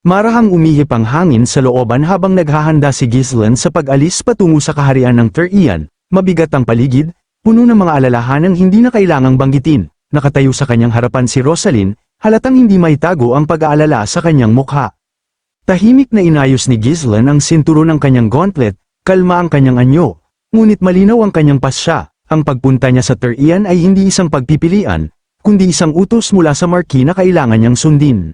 Marahang umihip ang hangin sa looban habang naghahanda si Ghislaine sa pag-alis patungo sa kaharian ng Tyrian. Mabigat ang paligid, puno ng mga alalahanang hindi na kailangang banggitin. Nakatayo sa kanyang harapan si Rosalind, halatang hindi maitago ang pag-aalala sa kanyang mukha. Tahimik na inayos ni Ghislaine ang sinturon ng kanyang gauntlet, kalma ang kanyang anyo, ngunit malinaw ang kanyang pasya. Ang pagpunta niya sa Tyrian ay hindi isang pagpipilian, kundi isang utos mula sa Marquis na kailangan niyang sundin.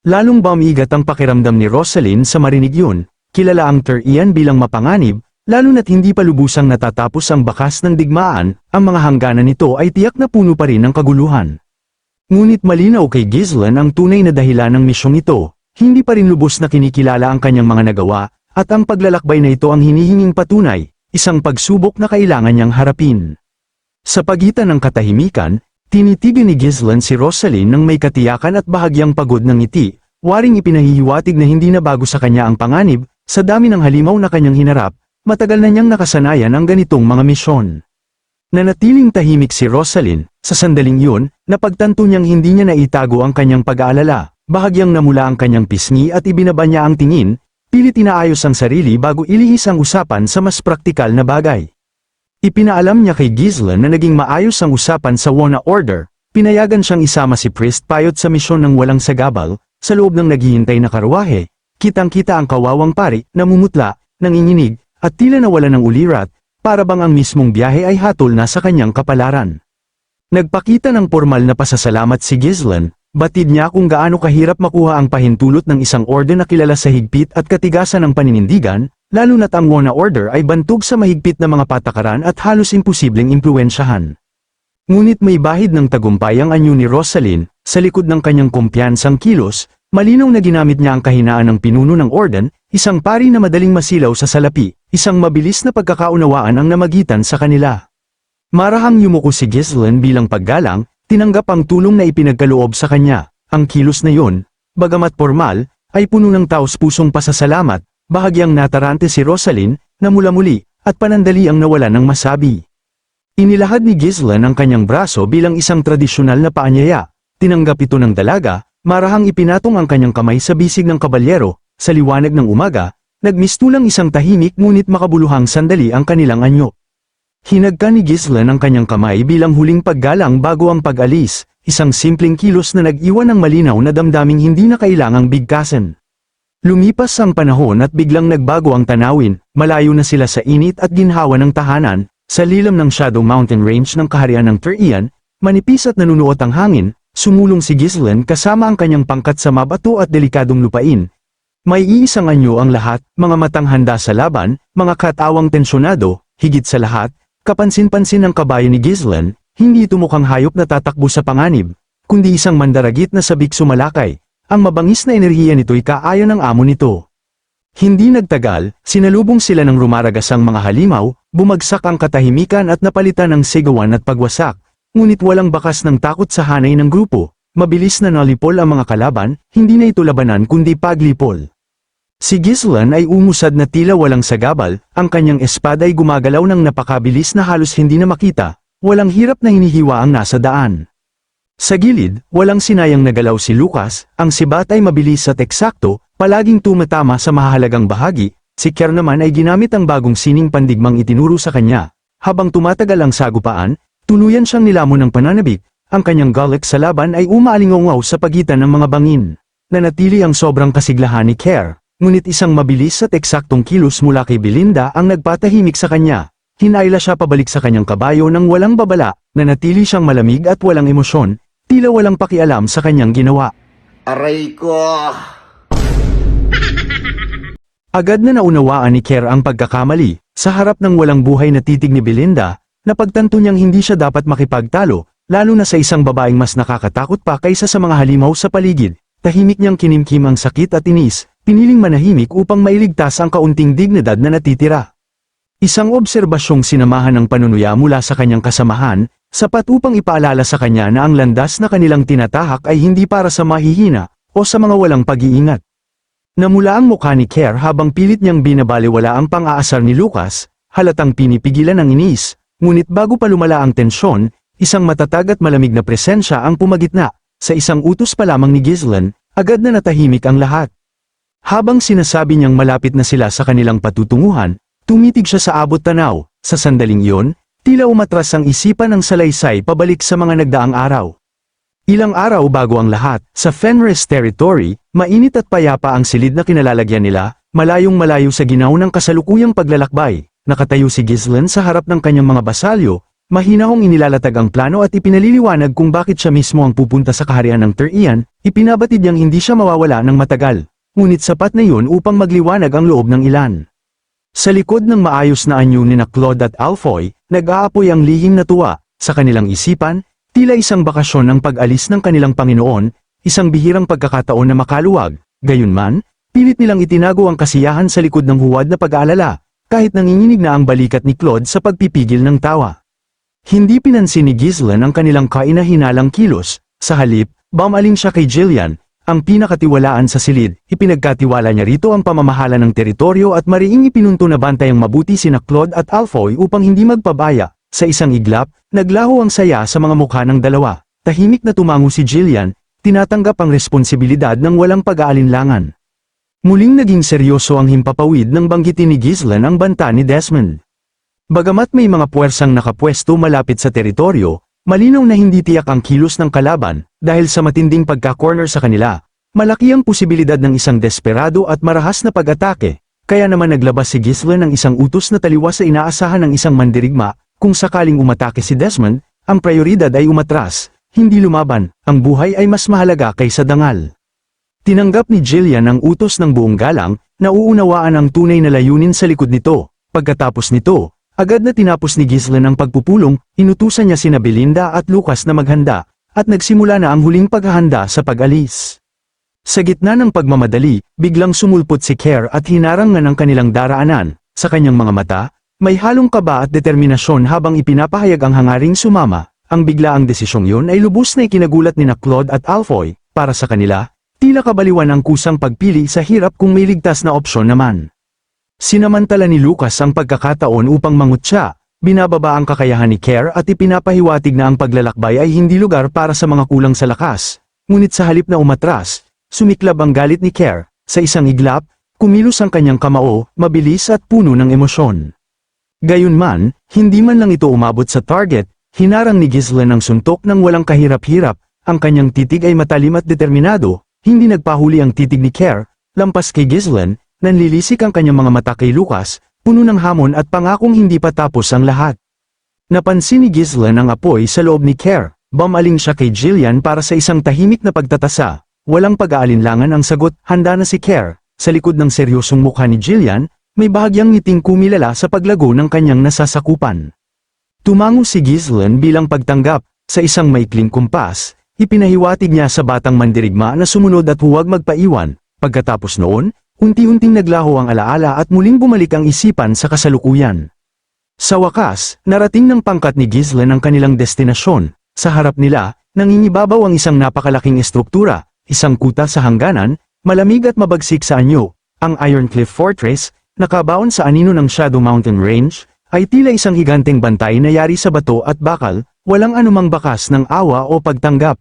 Lalong bumigat ang pakiramdam ni Rosalind sa marinig yun. Kilala ang Tyrian bilang mapanganib, lalo na't hindi pa lubusang natatapos ang bakas ng digmaan, ang mga hangganan nito ay tiyak na puno pa rin ng kaguluhan. Ngunit malinaw kay Ghislaine ang tunay na dahilan ng misyong ito, hindi pa rin lubos na kinikilala ang kanyang mga nagawa, at ang paglalakbay na ito ang hinihinging patunay, isang pagsubok na kailangan niyang harapin. Sa pagitan ng katahimikan, tinitigan ni Ghislaine si Rosalind ng may katiyakan at bahagyang pagod ng ngiti, waring ipinahihiwatig na hindi na bago sa kanya ang panganib, sa dami ng halimaw na kanyang hinarap, matagal na niyang nakasanayan ang ganitong mga misyon. Nanatiling tahimik si Rosalind, sa sandaling yun, napagtanto niyang hindi niya naitago ang kanyang pag-aalala, bahagyang namula ang kanyang pisngi at ibinaba niya ang tingin, pilit inaayos ang sarili bago ilihis ang usapan sa mas praktikal na bagay. Ipinaalam niya kay Ghislaine na naging maayos ang usapan sa Wona Order, pinayagan siyang isama si Priest Payot sa misyon ng walang sagabal, sa loob ng naghihintay na karwahe, kitang-kita ang kawawang pari, namumutla, nanginginig, at tila nawala ng ulirat, para bang ang mismong biyahe ay hatol na sa kanyang kapalaran. Nagpakita ng formal na pasasalamat si Ghislaine, batid niya kung gaano kahirap makuha ang pahintulot ng isang orden na kilala sa higpit at katigasan ng paninindigan, lalo na't ang Wona Order ay bantog sa mahigpit na mga patakaran at halos imposibleng impluwensyahan. Ngunit may bahid ng tagumpay ang anyo ni Rosalind, sa likod ng kanyang kumpiyansang kilos, malinaw na ginamit niya ang kahinaan ng pinuno ng orden, isang pari na madaling masilaw sa salapi, isang mabilis na pagkakaunawaan ang namagitan sa kanila. Marahang yumuko si Ghislaine bilang paggalang, tinanggap ang tulong na ipinagkaloob sa kanya. Ang kilos na yun, bagamat formal, ay puno ng taos-pusong pasasalamat, bahagyang natarante si Rosalind, na mula-muli, at panandali ang nawala ng masabi. Inilahad ni Ghislaine ang kanyang braso bilang isang tradisyonal na paanyaya, tinanggap ito ng dalaga, marahang ipinatong ang kanyang kamay sa bisig ng kabalyero, sa liwanag ng umaga, nagmistulang isang tahimik ngunit makabuluhang sandali ang kanilang anyo. Hinagka ni Ghislaine ang kanyang kamay bilang huling paggalang bago ang pag-alis, isang simpleng kilos na nag-iwan ng malinaw na damdaming hindi na kailangang bigkasan. Lumipas ang panahon at biglang nagbago ang tanawin, malayo na sila sa init at ginhawa ng tahanan, sa lilam ng Shadow Mountain Range ng kaharian ng Tyrian, manipis at nanunuot ang hangin, sumulong si Ghislaine kasama ang kanyang pangkat sa mabato at delikadong lupain. May iisang anyo ang lahat, mga matang handa sa laban, mga katawang tensyonado, higit sa lahat, kapansin-pansin ng kabayo ni Ghislaine, hindi ito mukhang hayop na tatakbo sa panganib, kundi isang mandaragit na sabik sumalakay. Ang mabangis na enerhiya nito'y kaayon ng amo nito. Hindi nagtagal, sinalubong sila ng rumaragasang mga halimaw, bumagsak ang katahimikan at napalitan ng sigawan at pagwasak, ngunit walang bakas ng takot sa hanay ng grupo, mabilis na nalipol ang mga kalaban, hindi na ito labanan kundi paglipol. Si Ghislaine ay umusad na tila walang sagabal, ang kanyang espada ay gumagalaw ng napakabilis na halos hindi na makita, walang hirap na hinihiwa ang nasa daan. Sa gilid, walang sinayang nagalaw si Lucas, ang sibat ay mabilis at eksakto, palaging tumatama sa mahahalagang bahagi, si Kier naman ay ginamit ang bagong sining pandigmang itinuro sa kanya. Habang tumatagal ang sagupaan, tuluyan siyang nilamon ng pananabik, ang kanyang galit sa laban ay umaalingaw sa pagitan ng mga bangin. Nanatili ang sobrang kasiglahan ni Kier, ngunit isang mabilis at eksaktong kilos mula kay Belinda ang nagpatahimik sa kanya. Hinayla siya pabalik sa kanyang kabayo nang walang babala, nanatili siyang malamig at walang emosyon, tila walang pakialam sa kanyang ginawa. Aray ko! Agad na naunawaan ni Kier ang pagkakamali, sa harap ng walang buhay na titig ni Belinda, napagtanto niyang hindi siya dapat makipagtalo, lalo na sa isang babaeng mas nakakatakot pa kaysa sa mga halimaw sa paligid. Tahimik niyang kinimkim ang sakit at inis, piniling manahimik upang mailigtas ang kaunting dignidad na natitira. Isang obserbasyong sinamahan ng panunuya mula sa kanyang kasamahan, sapat upang ipaalala sa kanya na ang landas na kanilang tinatahak ay hindi para sa mahihina, o sa mga walang pag-iingat. Namula ang mukha ni Kier habang pilit niyang binabaliwala ang pang-aasar ni Lucas, halatang pinipigilan ang inis, ngunit bago pa lumala ang tensyon, isang matatag at malamig na presensya ang pumagitna, sa isang utos pa lamang ni Ghislaine, agad na natahimik ang lahat. Habang sinasabi niyang malapit na sila sa kanilang patutunguhan, tumitig siya sa abot tanaw. Sa sandaling iyon, tila umatras ang isipan ng salaysay pabalik sa mga nagdaang araw. Ilang araw bago ang lahat, sa Fenris Territory, mainit at payapa ang silid na kinalalagyan nila, malayong malayo sa ginaw ng kasalukuyang paglalakbay. Nakatayo si Ghislaine sa harap ng kanyang mga basalyo, mahinahong inilalatag ang plano at ipinaliliwanag kung bakit siya mismo ang pupunta sa kaharian ng Terian, ipinabatid niyang hindi siya mawawala ng matagal. Ngunit sapat na yun upang magliwanag ang loob ng ilan. Sa likod ng maayos na anyo ni Claude at Alfoy, nag-aapoy ang lihim na tuwa, sa kanilang isipan, tila isang bakasyon ng pag-alis ng kanilang Panginoon, isang bihirang pagkakataon na makaluwag, gayunman, pilit nilang itinago ang kasiyahan sa likod ng huwad na pag-aalala, kahit nanginginig na ang balikat ni Claude sa pagpipigil ng tawa. Hindi pinansin ni Ghislaine ang kanilang kainahinalang kilos, sa halip, bumaling siya kay Jillian, ang pinakatiwalaan sa silid, ipinagkatiwala niya rito ang pamamahala ng teritoryo at mariing ipinunto na bantayang mabuti sina Claude at Alfoy upang hindi magpabaya. Sa isang iglap, naglaho ang saya sa mga mukha ng dalawa. Tahimik na tumango si Jillian, tinatanggap ang responsibilidad ng walang pag-aalinlangan. Muling naging seryoso ang himpapawid nang banggitin ni Ghislaine ang banta ni Desmond. Bagamat may mga puwersang nakapwesto malapit sa teritoryo, malinaw na hindi tiyak ang kilos ng kalaban, dahil sa matinding pagka-corner sa kanila. Malaki ang posibilidad ng isang desperado at marahas na pag-atake, kaya naman naglabas si Ghislaine ng isang utos na taliwas sa inaasahan ng isang mandirigma. Kung sakaling umatake si Desmond, ang prioridad ay umatras, hindi lumaban, ang buhay ay mas mahalaga kaysa dangal. Tinanggap ni Jillian ang utos ng buong galang, nauunawaan ang tunay na layunin sa likod nito. Pagkatapos nito, agad na tinapos ni Ghislaine ang pagpupulong, inutusan niya sina Belinda at Lucas na maghanda, at nagsimula na ang huling paghahanda sa pag-alis. Sa gitna ng pagmamadali, biglang sumulpot si Care at hinarangan ang kanilang daraanan. Sa kanyang mga mata, may halong kaba at determinasyon habang ipinapahayag ang hangaring sumama. Ang biglaang desisyong yun ay lubos na ikinagulat ni Claude at Alfoy. Para sa kanila, tila kabaliwan ang kusang pagpili sa hirap kung may ligtas na opsyon naman. Sinamantala ni Lucas ang pagkakataon upang mangutya, binababa ang kakayahan ni Care at ipinapahiwatig na ang paglalakbay ay hindi lugar para sa mga kulang sa lakas. Ngunit sa halip na umatras, sumiklab ang galit ni Care. Sa isang iglap, kumilos ang kanyang kamao, mabilis at puno ng emosyon. Gayunman, hindi man lang ito umabot sa target, hinarang ni Ghislaine ang suntok ng walang kahirap-hirap, ang kanyang titig ay matalim at determinado. Hindi nagpahuli ang titig ni Care, lampas kay Ghislaine, nanlilisik ang kanyang mga mata kay Lucas, puno ng hamon at pangakong hindi pa tapos ang lahat. Napansin ni Ghislaine ang apoy sa loob ni Care, bumaling siya kay Jillian para sa isang tahimik na pagtatasa, walang pag-aalinlangan ang sagot, handa na si Care. Sa likod ng seryosong mukha ni Jillian, may bahagyang ngiting kumilala sa paglago ng kanyang nasasakupan. Tumango si Ghislaine bilang pagtanggap, sa isang maikling kumpas, ipinahiwatig niya sa batang mandirigma na sumunod at huwag magpaiwan. Pagkatapos noon, unti-unting naglaho ang alaala at muling bumalik ang isipan sa kasalukuyan. Sa wakas, narating ng pangkat ni Ghislaine ang kanilang destinasyon. Sa harap nila, nangingibabaw ang isang napakalaking estruktura, isang kuta sa hangganan, malamig at mabagsik sa anyo. Ang Iron Cliff Fortress, nakabaon sa anino ng Shadow Mountain Range, ay tila isang higanteng bantay na yari sa bato at bakal, walang anumang bakas ng awa o pagtanggap.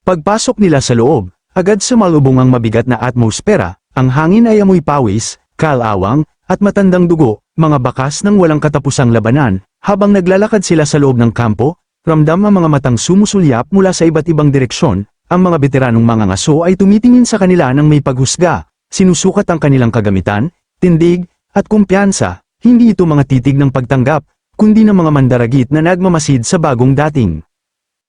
Pagpasok nila sa loob, agad sumalubong ang mabigat na atmosfera, ang hangin ay amoy pawis, kalawang, at matandang dugo, mga bakas ng walang katapusang labanan. Habang naglalakad sila sa loob ng kampo, ramdam ang mga matang sumusulyap mula sa iba't ibang direksyon. Ang mga veteranong mga ngaso ay tumitingin sa kanila ng may paghusga, sinusukat ang kanilang kagamitan, tindig, at kumpiyansa. Hindi ito mga titig ng pagtanggap, kundi ng mga mandaragit na nagmamasid sa bagong dating.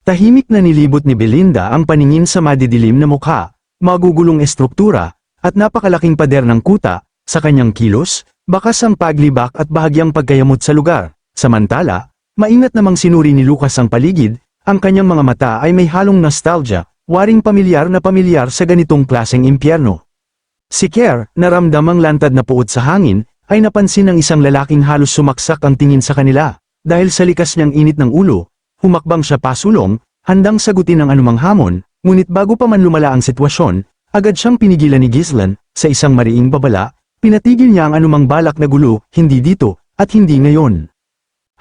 Tahimik na nilibot ni Belinda ang paningin sa madidilim na mukha, magugulong estruktura, at napakalaking pader ng kuta. Sa kanyang kilos, bakas ang paglibak at bahagyang pagkayamot sa lugar. Samantala, maingat namang sinuri ni Lucas ang paligid, ang kanyang mga mata ay may halong nostalgia, waring pamilyar sa ganitong klaseng impyerno. Si Care, naramdamang lantad na puot sa hangin, ay napansin ng isang lalaking halos sumaksak ang tingin sa kanila. Dahil sa likas niyang init ng ulo, humakbang siya pasulong, handang sagutin ang anumang hamon, ngunit bago pa man lumala ang sitwasyon, agad siyang pinigilan ni Ghislaine. Sa isang mariing babala, pinatigil niya ang anumang balak na gulo, hindi dito, at hindi ngayon.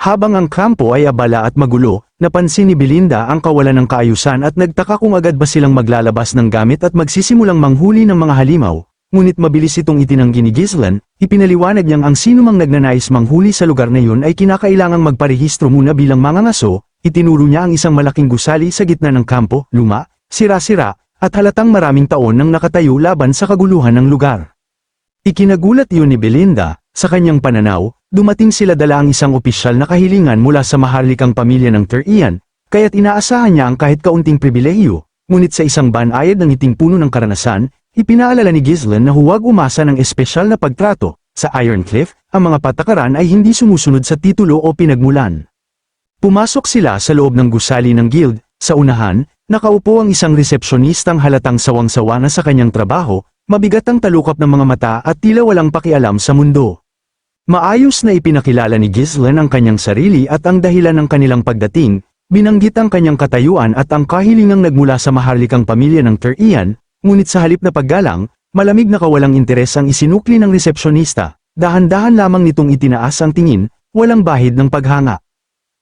Habang ang kampo ay abala at magulo, napansin ni Belinda ang kawalan ng kaayusan at nagtaka kung agad ba silang maglalabas ng gamit at magsisimulang manghuli ng mga halimaw. ngunit mabilis itong itinanggi ni Ghislaine. Ipinaliwanag niyang ang sinumang nagnanais manghuli sa lugar na yun ay kinakailangang magparehistro muna bilang mangangaso. Itinuro niya ang isang malaking gusali sa gitna ng kampo, luma, sira-sira, at halatang maraming taon nang nakatayo laban sa kaguluhan ng lugar. Ikinagulat iyon ni Belinda. Sa kanyang pananaw, dumating sila dala ang isang opisyal na kahilingan mula sa maharlikang pamilya ng Tyrian, kaya't inaasahan niya ang kahit kaunting pribilehiyo. Ngunit sa isang banayad ng iting puno ng karanasan, ipinaalala ni Ghislaine na huwag umasa ng espesyal na pagtrato. Sa Ironcliff, ang mga patakaran ay hindi sumusunod sa titulo o pinagmulan. Pumasok sila sa loob ng gusali ng guild. Sa unahan, nakaupo ang isang resepsyonistang halatang sawang-sawa na sa kanyang trabaho, mabigat ang talukap ng mga mata at tila walang pakialam sa mundo. Maayos na ipinakilala ni Ghislaine ang kanyang sarili at ang dahilan ng kanilang pagdating, binanggit ang kanyang katayuan at ang kahilingang nagmula sa maharlikang pamilya ng Tyrian, ngunit sa halip na paggalang, malamig na kawalang interes ang isinukli ng resepsyonista. Dahan-dahan lamang nitong itinaas ang tingin, walang bahid ng paghanga.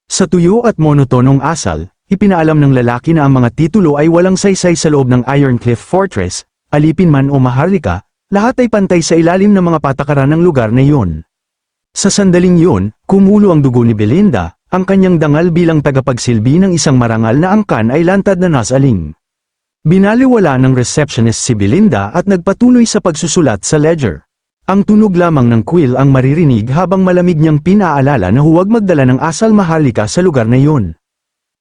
Sa tuyo at monotonong asal, ipinaalam ng lalaki na ang mga titulo ay walang saysay sa loob ng Ironcliff Fortress, alipin man o maharlika, lahat ay pantay sa ilalim ng mga patakaran ng lugar na iyon. Sa sandaling yun, kumulo ang dugo ni Belinda, ang kanyang dangal bilang tagapagsilbi ng isang marangal na angkan ay lantad na nasaling. Binaliwala ng receptionist si Belinda at nagpatuloy sa pagsusulat sa ledger. Ang tunog lamang ng quill ang maririnig habang malamig niyang pinaalala na huwag magdala ng asal maharlika sa lugar na yun.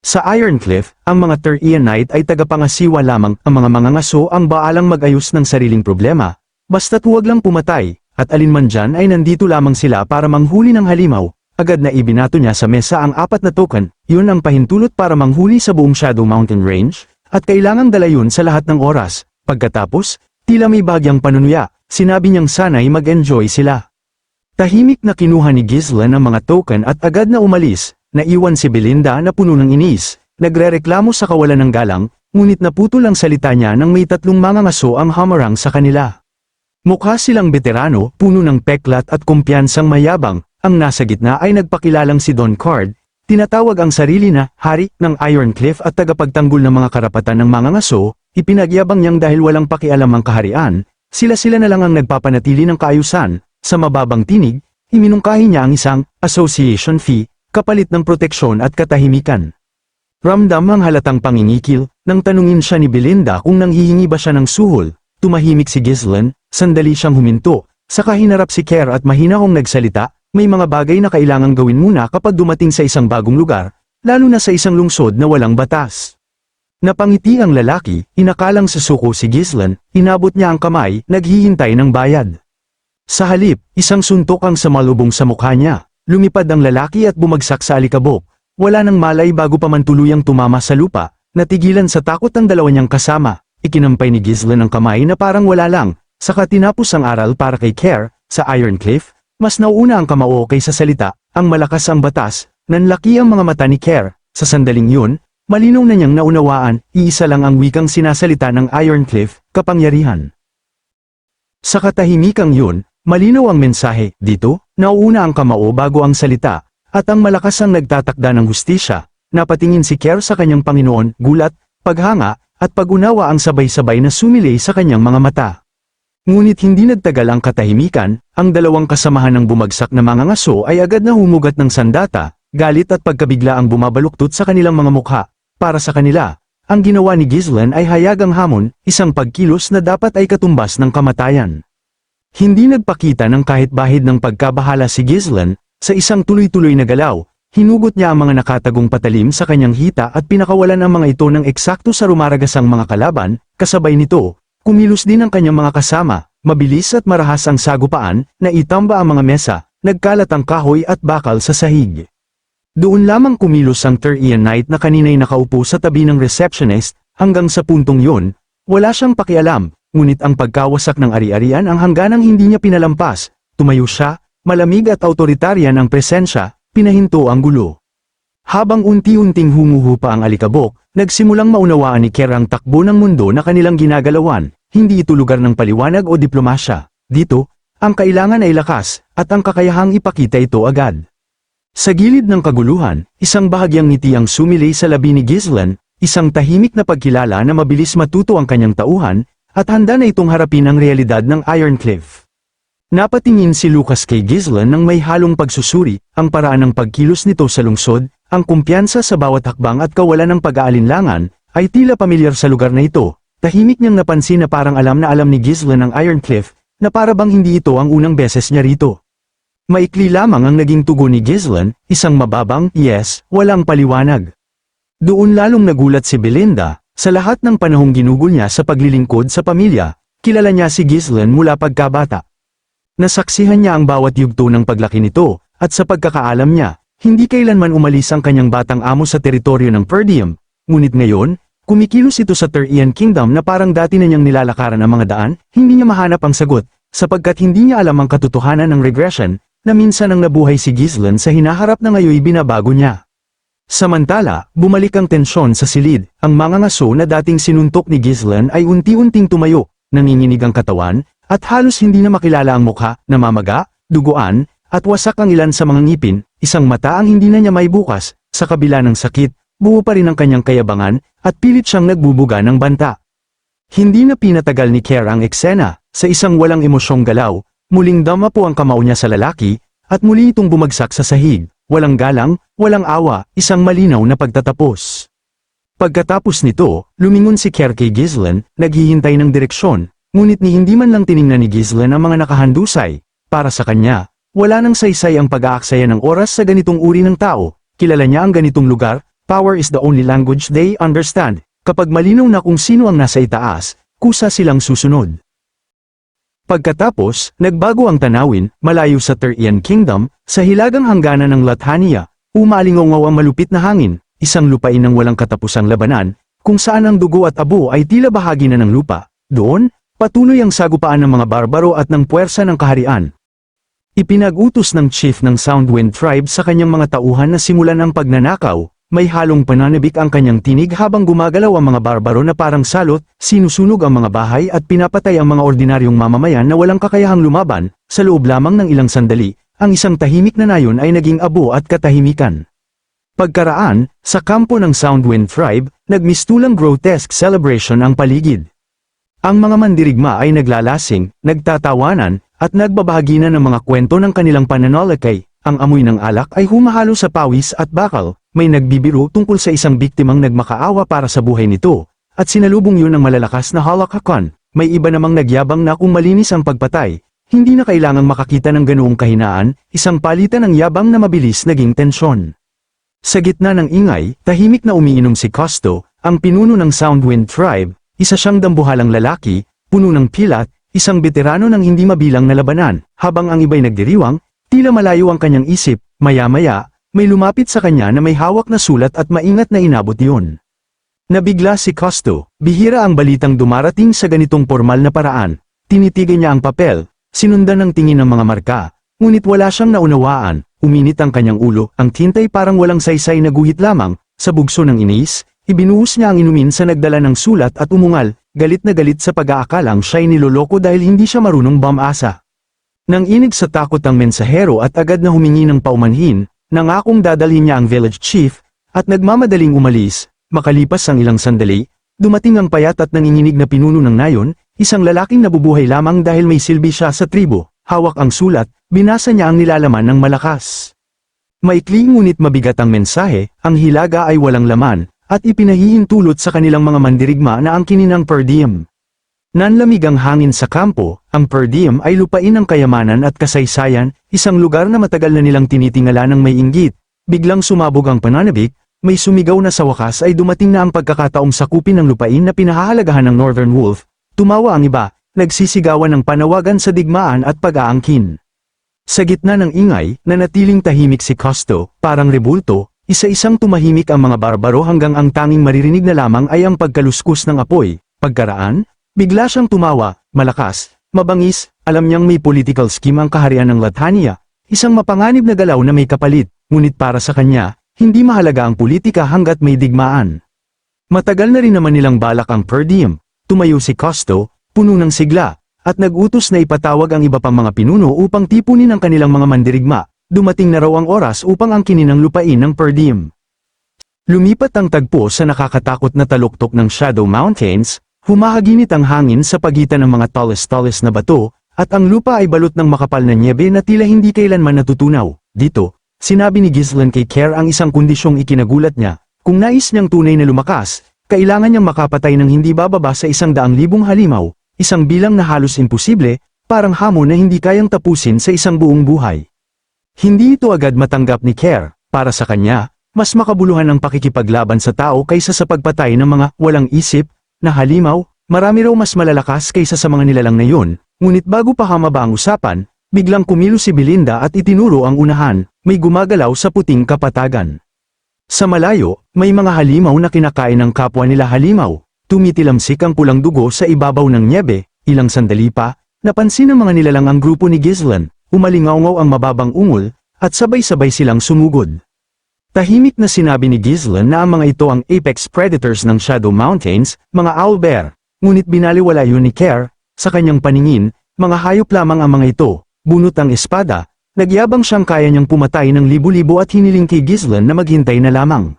Sa Ironcliff, ang mga Tyrianite ay tagapangasiwa lamang, ang mga mangangaso ang baalang mag-ayos ng sariling problema, basta't huwag lang pumatay. At alinman dyan ay nandito lamang sila para manghuli ng halimaw. Agad na ibinato niya sa mesa ang 4 na token, yun ang pahintulot para manghuli sa buong Shadow Mountain Range, at kailangang dala yun sa lahat ng oras. Pagkatapos, tila may bagyang panunuya, sinabi niyang sana'y mag-enjoy sila. Tahimik na kinuha ni Ghislaine ang mga token at agad na umalis, naiwan si Belinda na puno ng inis, nagrereklamo sa kawalan ng galang, ngunit naputol ang salita niya nang may 3 mangangaso ang hamarang sa kanila. Mukha silang veterano, puno ng peklat at kumpiyansang mayabang. Ang nasa gitna ay nagpakilalang si Don Card, tinatawag ang sarili na hari ng Ironcliff at tagapagtanggol ng mga karapatan ng mangangaso. Ipinagyabang niyang dahil walang pakialam ang kaharian, sila na lang ang nagpapanatili ng kaayusan. Sa mababang tinig, iminungkahi niya ang isang association fee, kapalit ng proteksyon at katahimikan. Ramdam ang halatang pangingikil, nang tanungin siya ni Belinda kung nanghihingi ba siya ng suhol. Tumahimik si Ghislaine, sandali siyang huminto, saka hinarap si Kerr at mahinahong nagsalita. May mga bagay na kailangang gawin muna kapag dumating sa isang bagong lugar, lalo na sa isang lungsod na walang batas. Napangiti ang lalaki, inakalang sa suko si Ghislaine, inabot niya ang kamay, naghihintay ng bayad. Sa halip, isang suntok ang samalubong sa mukha niya, lumipad ang lalaki at bumagsak sa alikabok. Wala nang malay bago pa man tuluyang tumama sa lupa, natigilan sa takot ang dalawa niyang kasama. Ikinampay ni Ghislaine ang kamay na parang wala lang, saka tinapos ang aral para kay Kerr. Sa Ironcliff, mas nauuna ang kamao kaysa salita, ang malakas ang batas, nanlaki ang mga mata ni Kerr. Sa sandaling yun, malinaw na niyang naunawaan, iisa lang ang wikang sinasalita ng Ironcliff, kapangyarihan. Sa katahimikang yun, malinaw ang mensahe, dito, nauuna ang kamao bago ang salita, at ang malakas ang nagtatakda ng hustisya. Napatingin si Kerr sa kanyang Panginoon, gulat, paghanga, at pag-unawa ang sabay-sabay na sumilay sa kanyang mga mata. Ngunit hindi nagtagal ang katahimikan, ang dalawang kasamahan ng bumagsak na mangangaso ay agad na humugat ng sandata, galit at pagkabigla ang bumabaluktot sa kanilang mga mukha. Para sa kanila, ang ginawa ni Ghislaine ay hayagang hamon, isang pagkilos na dapat ay katumbas ng kamatayan. Hindi nagpakita ng kahit bahid ng pagkabahala si Ghislaine, sa isang tuloy-tuloy na galaw, hinugot niya ang mga nakatagong patalim sa kanyang hita at pinakawalan ang mga ito ng eksakto sa rumaragasang mga kalaban. Kasabay nito, kumilos din ang kanyang mga kasama, mabilis at marahas ang sagupaan, naitamba ang mga mesa, nagkalat ang kahoy at bakal sa sahig. Doon lamang kumilos ang Tyrianite na kanina'y nakaupo sa tabi ng receptionist, hanggang sa puntong yun, wala siyang pakialam, ngunit ang pagkawasak ng ari-arian ang hangganang hindi niya pinalampas. Tumayo siya, malamig at autoritaryan ang presensya, pinahinto ang gulo. Habang unti-unting humuhupa ang alikabok, nagsimulang maunawaan ni Kerr ang takbo ng mundo na kanilang ginagalawan. Hindi ito lugar ng paliwanag o diplomasya. Dito, ang kailangan ay lakas, at ang kakayahang ipakita ito agad. Sa gilid ng kaguluhan, isang bahagyang ngiti ang sumilay sa labi ni Ghislaine, isang tahimik na pagkilala na mabilis matuto ang kanyang tauhan, at handa na itong harapin ang realidad ng Ironcliff. Napatingin si Lucas kay Ghislaine nang may halong pagsusuri, ang paraan ng pagkilos nito sa lungsod, ang kumpiyansa sa bawat hakbang at kawalan ng pag-aalinlangan, ay tila pamilyar sa lugar na ito. Tahimik niyang napansin na parang alam na alam ni Ghislaine ang Ironcliff, na para bang hindi ito ang unang beses niya rito. Maikli lamang ang naging tugon ni Ghislaine, isang mababang, yes, walang paliwanag. Doon lalong nagulat si Belinda, sa lahat ng panahong ginugol niya sa paglilingkod sa pamilya, kilala niya si Ghislaine mula pagkabata. Nasaksihan niya ang bawat yugto ng paglaki nito, at sa pagkakaalam niya, hindi kailanman umalis ang kanyang batang amo sa teritoryo ng Perdiem, ngunit ngayon, kumikilos ito sa Therian Kingdom na parang dati na niyang nilalakaran ang mga daan, hindi niya mahanap ang sagot, sapagkat hindi niya alam ang katotohanan ng regression, na minsan ang nabuhay si Ghislaine sa hinaharap na ngayoy binabago niya. Samantala, bumalik ang tensyon sa silid, ang mga ngaso na dating sinuntok ni Ghislaine ay unti-unting tumayo, nanginginig ang katawan, at halos hindi na makilala ang mukha, namamaga, duguan, at wasak ang ilan sa mga ngipin, isang mata ang hindi na niya maibukas, sa kabila ng sakit, buo pa rin ang kanyang kayabangan, at pilit siyang nagbubuga ng banta. Hindi na pinatagal ni Care ang eksena, sa isang walang emosyong galaw, muling dama po ang kamao niya sa lalaki, at muli itong bumagsak sa sahig, walang galang, walang awa, isang malinaw na pagtatapos. Pagkatapos nito, lumingon si Care kay Ghislaine, naghihintay ng direksyon, ngunit ni hindi man lang tiningnan ni Ghislaine ang mga nakahandusay. Para sa kanya, wala nang saysay ang pag-aaksaya ng oras sa ganitong uri ng tao, kilala niya ang ganitong lugar, power is the only language they understand, kapag malinaw na kung sino ang nasa itaas, kusa silang susunod. Pagkatapos, nagbago ang tanawin, malayo sa Therian Kingdom, sa hilagang hangganan ng Lathania, umalingaw ang malupit na hangin, isang lupain ng walang katapusang labanan, kung saan ang dugo at abo ay tila bahagi na ng lupa. Doon, patuloy ang sagupaan ng mga barbaro at ng puwersa ng kaharian. Ipinag-utos ng chief ng Soundwind Tribe sa kanyang mga tauhan na simulan ang pagnanakaw, may halong pananabik ang kanyang tinig habang gumagalaw ang mga barbaro na parang salot, sinusunog ang mga bahay at pinapatay ang mga ordinaryong mamamayan na walang kakayahang lumaban. Sa loob lamang ng ilang sandali, ang isang tahimik na nayon ay naging abo at katahimikan. Pagkaraan, sa kampo ng Soundwind Tribe, nagmistulang grotesque celebration ang paligid. Ang mga mandirigma ay naglalasing, nagtatawanan, at nagbabahagi na ng mga kwento ng kanilang pananalakay. Ang amoy ng alak ay humahalo sa pawis at bakal, may nagbibiro tungkol sa isang biktimang nagmakaawa para sa buhay nito, at sinalubong yun ng malalakas na halakhakan. May iba namang nagyabang na kung malinis ang pagpatay, hindi na kailangang makakita ng ganoong kahinaan, isang palitan ng yabang na mabilis naging tensyon. Sa gitna ng ingay, tahimik na umiinom si Costo, ang pinuno ng Soundwind Tribe. Isa siyang dambuhalang lalaki, puno ng pilat, isang veterano ng hindi mabilang na labanan, habang ang iba'y nagdiriwang, tila malayo ang kanyang isip, maya-maya, may lumapit sa kanya na may hawak na sulat at maingat na inabot iyon. Nabigla si Costo, bihira ang balitang dumarating sa ganitong formal na paraan, tinitigan niya ang papel, sinundan ng tingin ng mga marka, ngunit wala siyang naunawaan, uminit ang kanyang ulo, ang tintay parang walang saysay na guhit lamang, sa bugso ng inis. Ibinuhos niya ang inumin sa nagdala ng sulat at umungal, galit na galit sa pag-aakalang siya'y niloloko dahil hindi siya marunong bumasa. Nang inig sa takot ang mensahero at agad na humingi ng paumanhin, nangakong dadalhin niya ang village chief, at nagmamadaling umalis. Makalipas ang ilang sandali, dumating ang payat at nanginginig na pinuno ng nayon, isang lalaking nabubuhay lamang dahil may silbi siya sa tribo. Hawak ang sulat, binasa niya ang nilalaman ng malakas. Maikli ngunit mabigat ang mensahe, ang hilaga ay walang laman, at ipinahihintulot sa kanilang mga mandirigma na angkinin ang Perdiem. Nanlamig ang hangin sa kampo, ang Perdiem ay lupain ng kayamanan at kasaysayan, isang lugar na matagal na nilang tinitingala ng may inggit. Biglang sumabog ang pananabik, may sumigaw na sa wakas ay dumating na ang pagkakataong sakupin ng lupain na pinahahalagahan ng Northern Wolf. Tumawa ang iba, nagsisigawan ng panawagan sa digmaan at pag-aangkin. Sa gitna ng ingay, nanatiling tahimik si Costo, parang rebulto. Isa-isang tumahimik ang mga barbaro hanggang ang tanging maririnig na lamang ay ang pagkaluskus ng apoy. Pagkaraan, bigla siyang tumawa, malakas, mabangis, alam niyang may political scheme ang kaharian ng Lathania, isang mapanganib na galaw na may kapalit, ngunit para sa kanya, hindi mahalaga ang politika hanggat may digmaan. Matagal na rin naman nilang balak ang Perdiem, tumayo si Costo, puno ng sigla, at nag-utos na ipatawag ang iba pang mga pinuno upang tipunin ang kanilang mga mandirigma. Dumating na raw ang oras upang angkinin ang lupain ng Perdiem. Lumipat ang tagpo sa nakakatakot na taluktok ng Shadow Mountains, Humahaginit ang hangin sa pagitan ng mga tallest na bato, at ang lupa ay balot ng makapal na nyebe na tila hindi kailanman natutunaw. Dito, sinabi ni Ghislaine kay Kerr ang isang kondisyong ikinagulat niya. Kung nais niyang tunay na lumakas, kailangan niyang makapatay ng hindi bababa sa 100,000 halimaw, isang bilang na halos imposible, parang hamon na hindi kayang tapusin sa isang buong buhay. Hindi ito agad matanggap ni Kerr. Para sa kanya, mas makabuluhan ang pakikipaglaban sa tao kaysa sa pagpatay ng mga walang isip na halimaw. Marami raw mas malalakas kaysa sa mga nilalang na yun, ngunit bago pa humaba ang usapan, biglang kumilos si Belinda at itinuro ang unahan, may gumagalaw sa puting kapatagan. Sa malayo, may mga halimaw na kinakain ng kapwa nila halimaw, tumitilamsik ang pulang dugo sa ibabaw ng nyebe. Ilang sandali pa, napansin ng mga nilalang ang grupo ni Ghislaine, umalingaw ang mababang ungol, at sabay-sabay silang sumugod. Tahimik na sinabi ni Ghislaine na ang mga ito ang apex predators ng Shadow Mountains, mga owlbear. Ngunit binaliwala yun ni Kerr. Sa kanyang paningin, mga hayop lamang ang mga ito, bunot ang espada, nagyabang siyang kaya niyang pumatay ng libo-libo at hiniling kay Ghislaine na maghintay na lamang.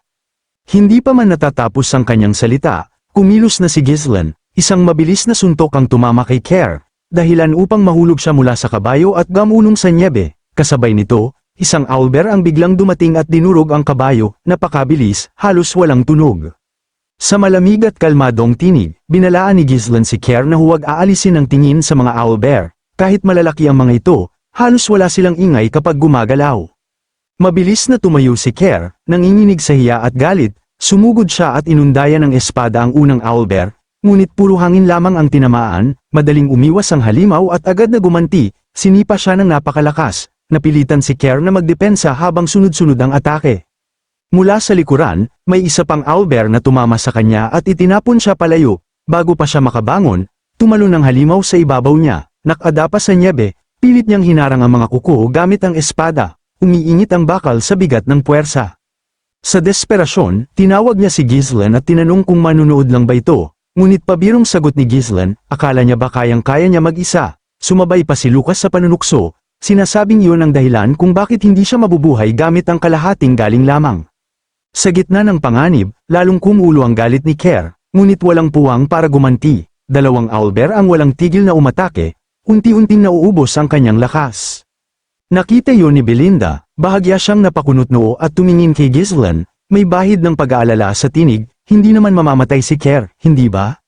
Hindi pa man natatapos ang kanyang salita, kumilos na si Ghislaine, isang mabilis na suntok ang tumama kay Kerr, dahilan upang mahulog siya mula sa kabayo at gamunong sa nyebe. Kasabay nito, isang owlbear ang biglang dumating at dinurog ang kabayo, napakabilis, halos walang tunog. Sa malamig at kalmadong tinig, binalaan ni Ghislaine si Kerr na huwag aalisin ang tingin sa mga owlbear. Kahit malalaki ang mga ito, halos wala silang ingay kapag gumagalaw. Mabilis na tumayo si Kerr, nanginginig sa hiya at galit, sumugod siya at inundayan ng espada ang unang owlbear, ngunit puro hangin lamang ang tinamaan, madaling umiwas ang halimaw at agad na gumanti, sinipa siya ng napakalakas, napilitan si Kerr na magdepensa habang sunod-sunod ang atake. Mula sa likuran, may isa pang owlbear na tumama sa kanya at itinapon siya palayo. Bago pa siya makabangon, tumalon ng halimaw sa ibabaw niya, nakadapa sa nyebe, pilit niyang hinarang ang mga kuko gamit ang espada, umiinit ang bakal sa bigat ng puwersa. Sa desperasyon, tinawag niya si Ghislaine at tinanong kung manunood lang ba ito, ngunit pabirong sagot ni Ghislaine, akala niya ba kayang-kaya niya mag-isa. Sumabay pa si Lucas sa panunukso, sinasabing iyon ang dahilan kung bakit hindi siya mabubuhay gamit ang kalahating galing lamang. Sa gitna ng panganib, lalong kumulo ang galit ni Kerr, ngunit walang puwang para gumanti. Dalawang owlbear ang walang tigil na umatake, unti-unting nauubos ang kanyang lakas. Nakita yon ni Belinda, bahagya siyang napakunot noo at tumingin kay Ghislaine, may bahid ng pag-aalala sa tinig, hindi naman mamamatay si Kerr, hindi ba?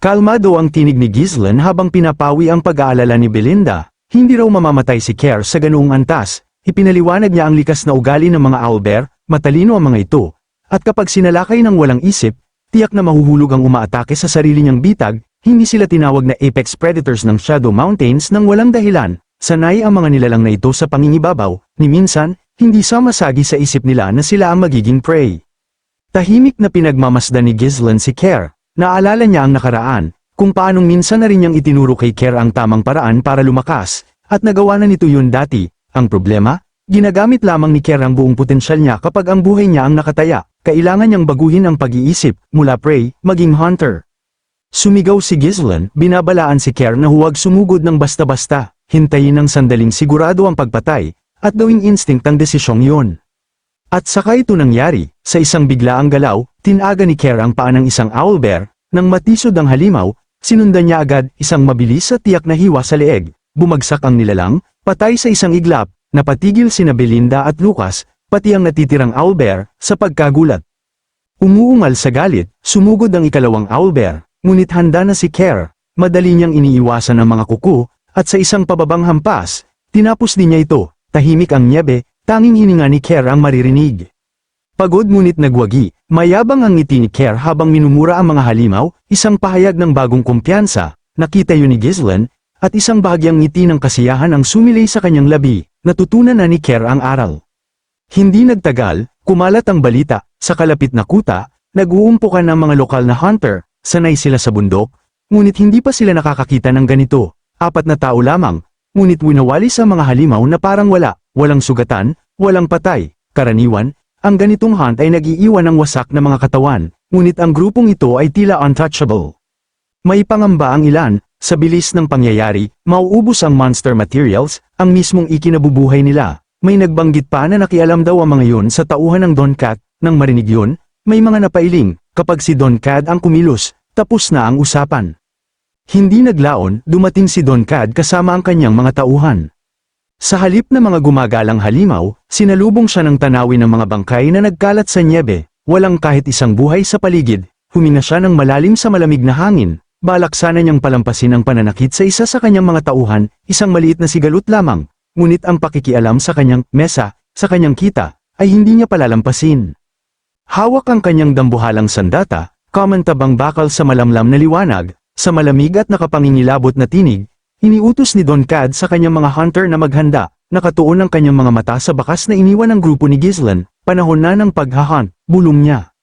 Kalmado ang tinig ni Ghislaine habang pinapawi ang pag-aalala ni Belinda, hindi raw mamamatay si Kerr sa ganoong antas. Ipinaliwanag niya ang likas na ugali ng mga owlbear, matalino ang mga ito, at kapag sinalakay ng walang isip, tiyak na mahuhulog ang umaatake sa sarili niyang bitag. Hindi sila tinawag na apex predators ng Shadow Mountains nang walang dahilan. Sanay ang mga nilalang na ito sa pangingibabaw, ni minsan, hindi samasagi sa isip nila na sila ang magiging prey. Tahimik na pinagmamasdan ni Ghislaine si Kerr, naalala niya ang nakaraan, kung paanong minsan na rin niyang itinuro kay Kerr ang tamang paraan para lumakas, at nagawa na nito yun dati. Ang problema, ginagamit lamang ni Kerr ang buong potensyal niya kapag ang buhay niya ang nakataya. Kailangan niyang baguhin ang pag-iisip, mula prey, maging hunter. Sumigaw si Ghislaine, binabalaan si Kerr na huwag sumugod ng basta-basta, hintayin ng sandaling sigurado ang pagpatay, at gawing instinct ang desisyong yun. At saka ito nangyari, sa isang biglaang galaw, tinaga ni Kerr ang paa ng isang owlbear, nang matisod ang halimaw, sinundan niya agad isang mabilis at tiyak na hiwa sa leeg, bumagsak ang nilalang, patay sa isang iglap, napatigil sina Belinda at Lucas, pati ang natitirang owlbear, sa pagkagulat. Umuungal sa galit, sumugod ang ikalawang owlbear, ngunit handa na si Kerr, madali niyang iniiwasan ang mga kuko, at sa isang pababang hampas, tinapos din niya ito, tahimik ang nyebe, tanging hininga ni Kerr ang maririnig. Pagod ngunit nagwagi, mayabang ang ngiti ni Kerr habang minumura ang mga halimaw, isang pahayag ng bagong kumpiyansa, nakita yun ni Ghislaine, at isang bahagyang ngiti ng kasiyahan ang sumilay sa kanyang labi, natutunan na ni Kerr ang aral. Hindi nagtagal, kumalat ang balita, sa kalapit na kuta, nag-uumpukan ng mga lokal na hunter, sanay sila sa bundok, ngunit hindi pa sila nakakakita ng ganito, 4 na tao lamang, ngunit winawalis ang mga halimaw na parang walang sugatan, walang patay. Karaniwan, ang ganitong hunt ay nag-iiwan ng wasak na mga katawan, ngunit ang grupong ito ay tila untouchable. May pangamba ang ilan, sa bilis ng pangyayari, mauubos ang monster materials, ang mismong ikinabubuhay nila. May nagbanggit pa na nakialam daw ang mga yun sa tauhan ng Don Cat. Nang marinig yun, may mga napailing, kapag si Don Cat ang kumilos, Tapos na ang usapan. Hindi naglaon, dumating si Don Cad kasama ang kanyang mga tauhan. Sa halip na mga gumagalang halimaw, sinalubong siya ng tanawin ng mga bangkay na nagkalat sa nyebe, walang kahit isang buhay sa paligid, huminga siya ng malalim sa malamig na hangin, balak sana niyang palampasin ang pananakit sa isa sa kanyang mga tauhan, isang maliit na sigalot lamang, ngunit ang pakikialam sa kanyang mesa, sa kanyang kita, ay hindi niya palalampasin. Hawak ang kanyang dambuhalang sandata, kamantabang bakal sa malamlam na liwanag, sa malamig at nakapangingilabot na tinig, iniutos ni Don Cad sa kanyang mga hunter na maghanda, nakatuon ang kanyang mga mata sa bakas na iniwan ng grupo ni Ghislaine, panahon na ng paghahunt, bulong niya.